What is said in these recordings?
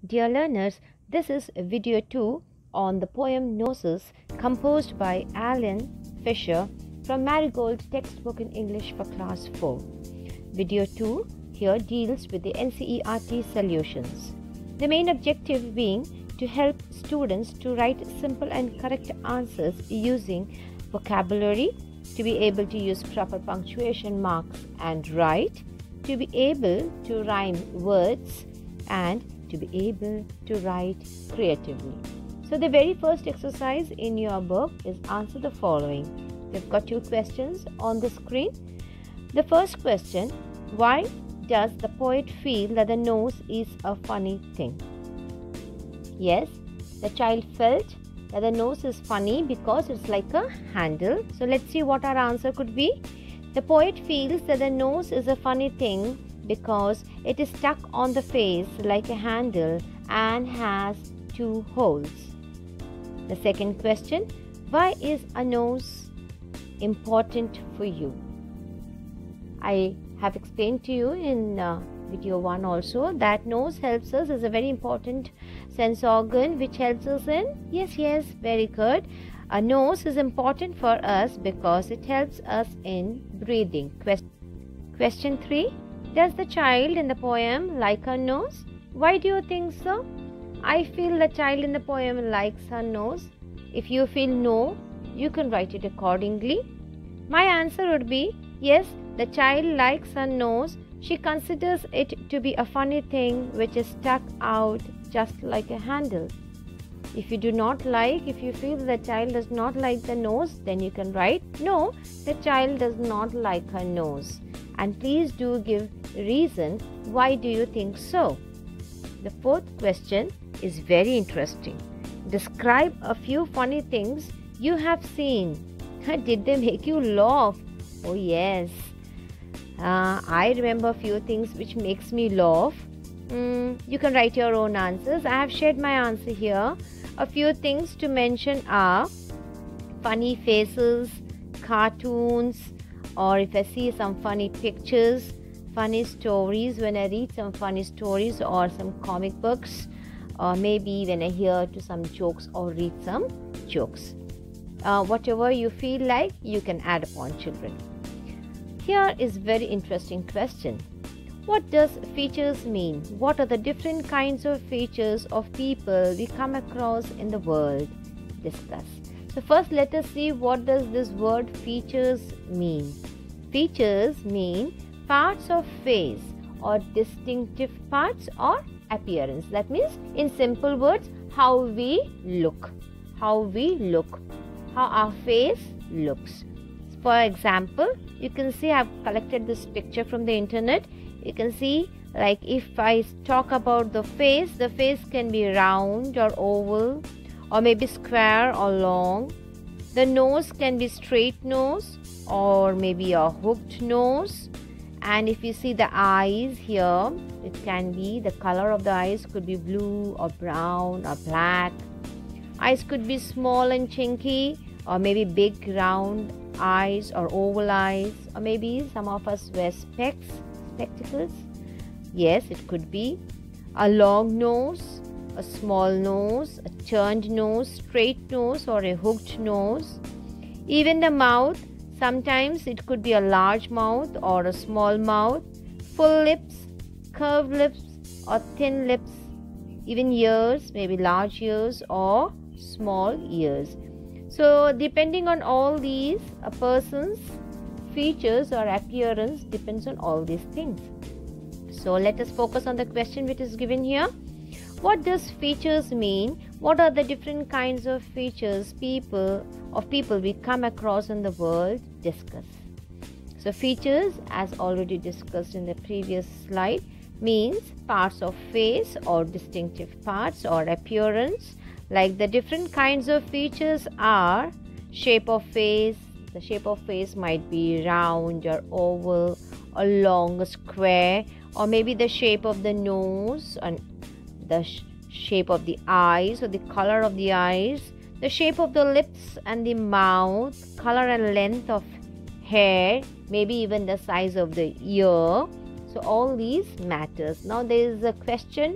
Dear learners, this is video 2 on the poem Noses, composed by Alan Fisher from Marigold Textbook in English for Class 4. Video 2 here deals with the NCERT solutions. The main objective being to help students to write simple and correct answers using vocabulary, to be able to use proper punctuation marks and write, to be able to rhyme words, and to be able to write creatively. So the very first exercise in your book is answer the following. We've got two questions on the screen. The first question, why does the poet feel that the nose is a funny thing? Yes, the child felt that the nose is funny because it's like a handle. So let's see what our answer could be. The poet feels that the nose is a funny thing because it is stuck on the face like a handle and has two holes. The second question, why is a nose important for you? I have explained to you in video 1 also that nose helps us, is a very important sense organ which helps us in, yes, very good. A nose is important for us because it helps us in breathing. Question 3, does the child in the poem like her nose? Why do you think so? I feel the child in the poem likes her nose. If you feel no, you can write it accordingly. My answer would be, yes, the child likes her nose. She considers it to be a funny thing which is stuck out just like a handle. If you do not like, if you feel the child does not like the nose, then you can write, no, the child does not like her nose. And please do give reason, why do you think so? The fourth question is very interesting. Describe a few funny things you have seen. Did they make you laugh? Oh yes. I remember a few things which makes me laugh. You can write your own answers. I have shared my answer here. A few things to mention are funny faces, cartoons, or if I see some funny pictures, funny stories when I read some funny stories or some comic books, or maybe when I hear to some jokes or read some jokes. Whatever you feel like, you can add upon, children. Here is very interesting question. What does features mean? What are the different kinds of features of people we come across in the world? Discuss. So first let us see what does this word features mean. Features mean parts of face or distinctive parts or appearance. That means in simple words, how we look. How our face looks. For example, you can see I have collected this picture from the internet. You can see, like if I talk about the face can be round or oval or maybe square or long. The nose can be straight nose or maybe a hooked nose. And if you see the eyes here, it can be, the color of the eyes could be blue or brown or black. Eyes could be small and chinky, or maybe big round eyes or oval eyes, or maybe some of us wear spectacles. Yes, it could be a long nose, a small nose, a turned nose, straight nose, or a hooked nose. Even the mouth, sometimes it could be a large mouth or a small mouth, full lips, curved lips, or thin lips. Even ears, maybe large ears or small ears. So depending on all these, a person's features or appearance depends on all these things. So let us focus on the question which is given here. What does features mean? What are the different kinds of features people we come across in the world? Discuss. So features, as already discussed in the previous slide, means parts of face or distinctive parts or appearance. Like the different kinds of features are shape of face. The shape of face might be round or oval or long or square, or maybe the shape of the nose and the shape of the eyes or the color of the eyes, the shape of the lips and the mouth, color and length of hair, maybe even the size of the ear. So all these matters. Now there is a question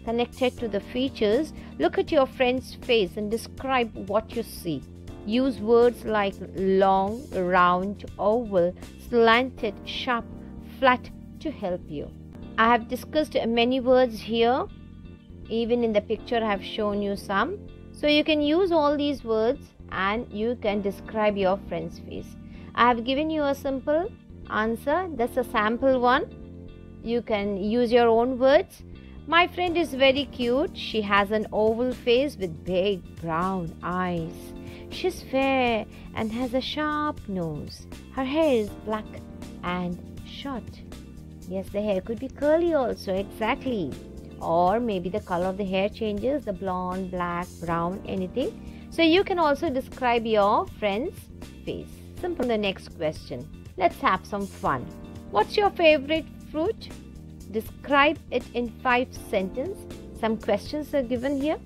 connected to the features. Look at your friend's face and describe what you see. Use words like long, round, oval, slanted, sharp, flat to help you. I have discussed many words here. Even in the picture I have shown you some. So you can use all these words and you can describe your friend's face. I have given you a simple answer. That's a sample one. You can use your own words. My friend is very cute. She has an oval face with big brown eyes. She's fair and has a sharp nose. Her hair is black and short. Yes, the hair could be curly also, exactly. Or maybe the color of the hair changes, the blonde, black, brown, anything. So you can also describe your friend's face. Simple. The next question. Let's have some fun. What's your favorite fruit? Describe it in 5 sentences. Some questions are given here.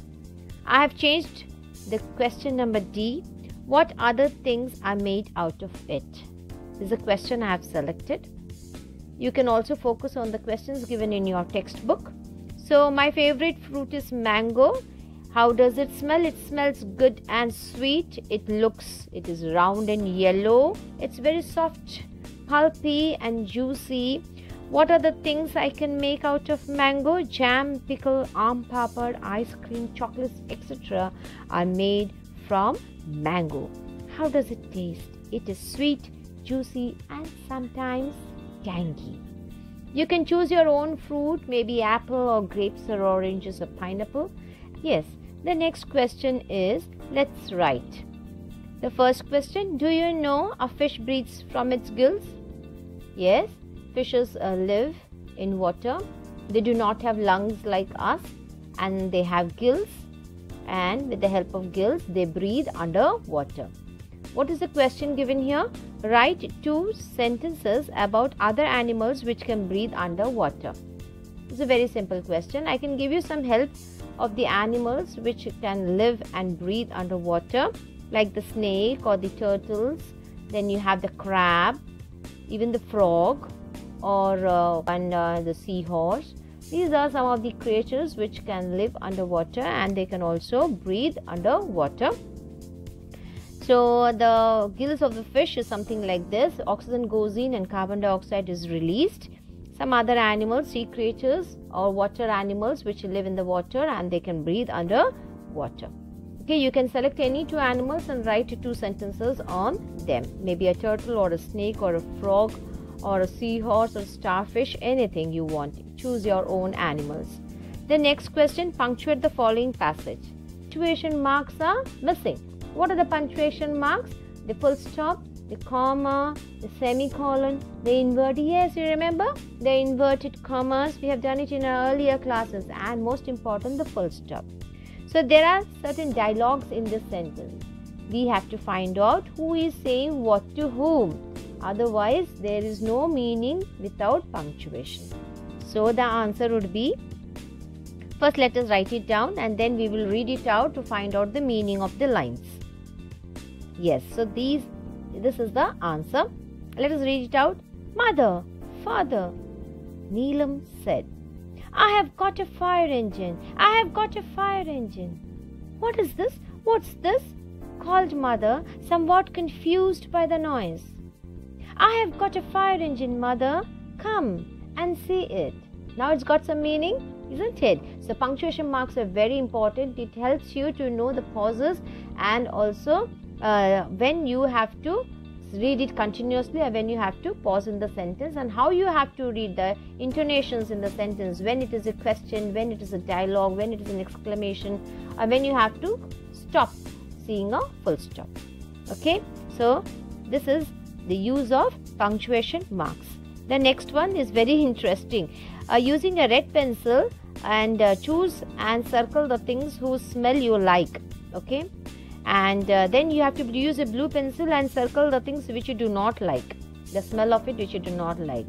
I have changed the question number D. What other things are made out of it? This is a question I have selected. You can also focus on the questions given in your textbook. So my favorite fruit is mango. How does it smell? It smells good and sweet. It is round and yellow. It's very soft, pulpy and juicy. What are the things I can make out of mango? Jam, pickle, aam papad, ice cream, chocolates, etc. are made from mango. How does it taste? It is sweet, juicy and sometimes tangy. You can choose your own fruit, maybe apple or grapes or oranges or pineapple. Yes, the next question is, let's write. The first question, do you know a fish breathes from its gills? Yes. Fishes live in water. They do not have lungs like us and they have gills, and with the help of gills they breathe underwater. What is the question given here? Write 2 sentences about other animals which can breathe underwater. It's a very simple question. I can give you some help of the animals which can live and breathe underwater, like the snake or the turtles. Then you have the crab, even the frog, or the seahorse. These are some of the creatures which can live underwater and they can also breathe underwater. So the gills of the fish is something like this. Oxygen goes in and carbon dioxide is released. Some other animals, sea creatures or water animals which live in the water and they can breathe underwater. Okay, you can select any 2 animals and write 2 sentences on them. Maybe a turtle or a snake or a frog or a seahorse or starfish, anything you want. Choose your own animals. The next question, punctuate the following passage. Punctuation marks are missing. What are the punctuation marks? The full stop, the comma, the semicolon, the inverted. Yes, you remember? The inverted commas. We have done it in our earlier classes. And most important, the full stop. So there are certain dialogues in this sentence. We have to find out who is saying what to whom. Otherwise, there is no meaning without punctuation. So the answer would be, first let us write it down and then we will read it out to find out the meaning of the lines. Yes, so this is the answer. Let us read it out. Mother, father, Neelam said, I have got a fire engine. I have got a fire engine. What is this? What's this? Called mother, somewhat confused by the noise. I have got a fire engine, mother. Come and see it. Now it's got some meaning, isn't it? So punctuation marks are very important. It helps you to know the pauses and also when you have to read it continuously or when you have to pause in the sentence and how you have to read the intonations in the sentence, when it is a question, when it is a dialogue, when it is an exclamation, or when you have to stop seeing a full stop. Okay, so this is the use of punctuation marks. The next one is very interesting. Using a red pencil and choose and circle the things whose smell you like. Okay, and then you have to use a blue pencil and circle the things which you do not like, the smell of it which you do not like.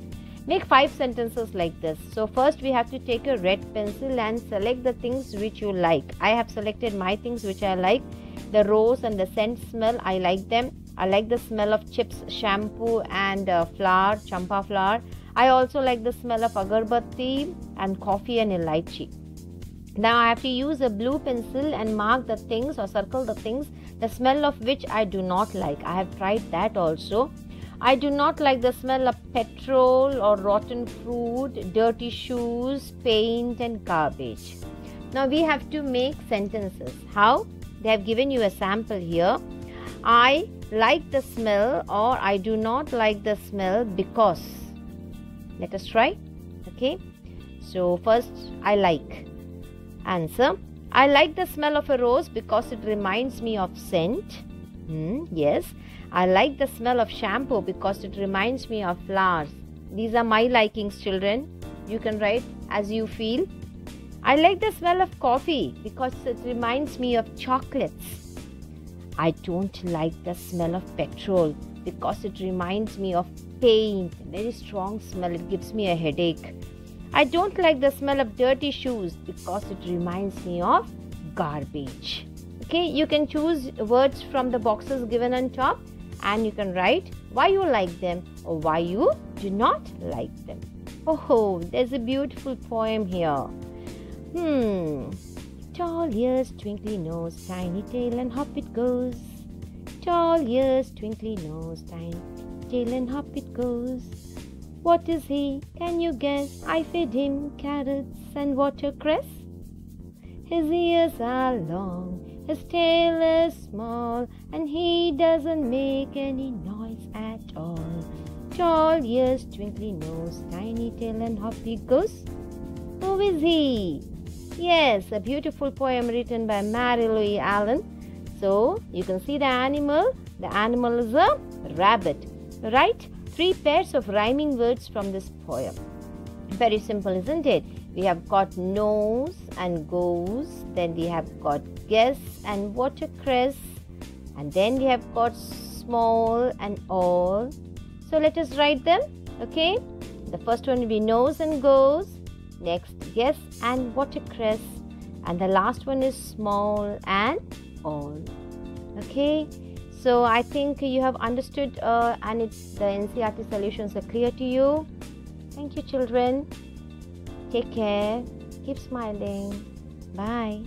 Make 5 sentences like this. So first we have to take a red pencil and select the things which you like. I have selected my things which I like. The rose and the scent smell, I like them. I like the smell of chips, shampoo and flour, champa flour. I also like the smell of agarbatti and coffee and elaichi. Now I have to use a blue pencil and mark the things or circle the things, the smell of which I do not like. I have tried that also. I do not like the smell of petrol or rotten fruit, dirty shoes, paint and garbage. Now we have to make sentences. How? They have given you a sample here. I like the smell or I do not like the smell because. Let us try. Okay. So first, I like. Answer. I like the smell of a rose because it reminds me of scent. Yes. I like the smell of shampoo because it reminds me of flowers. These are my likings, children. You can write as you feel. I like the smell of coffee because it reminds me of chocolates. I don't like the smell of petrol because it reminds me of paint. Very strong smell. It gives me a headache. I don't like the smell of dirty shoes because it reminds me of garbage. Okay, you can choose words from the boxes given on top and you can write why you like them or why you do not like them. Oh, there's a beautiful poem here. Tall ears, twinkly nose, tiny tail and hop it goes. Tall ears, twinkly nose, tiny tail and hop it goes. What is he? Can you guess? I feed him carrots and watercress. His ears are long, his tail is small, and he doesn't make any noise at all. Tall ears, twinkly nose, tiny tail and hop he goes. Who is he? Yes, a beautiful poem written by Mary Louise Allen. So, you can see the animal. The animal is a rabbit. Write 3 pairs of rhyming words from this poem. Very simple, isn't it? We have got nose and goes. Then we have got guess and watercress. And then we have got small and all. So, let us write them. Okay. The first one will be nose and goes. Next, guess and watercress. And the last one is small and all. Okay. So I think you have understood and the NCERT solutions are clear to you. Thank you, children. Take care. Keep smiling. Bye.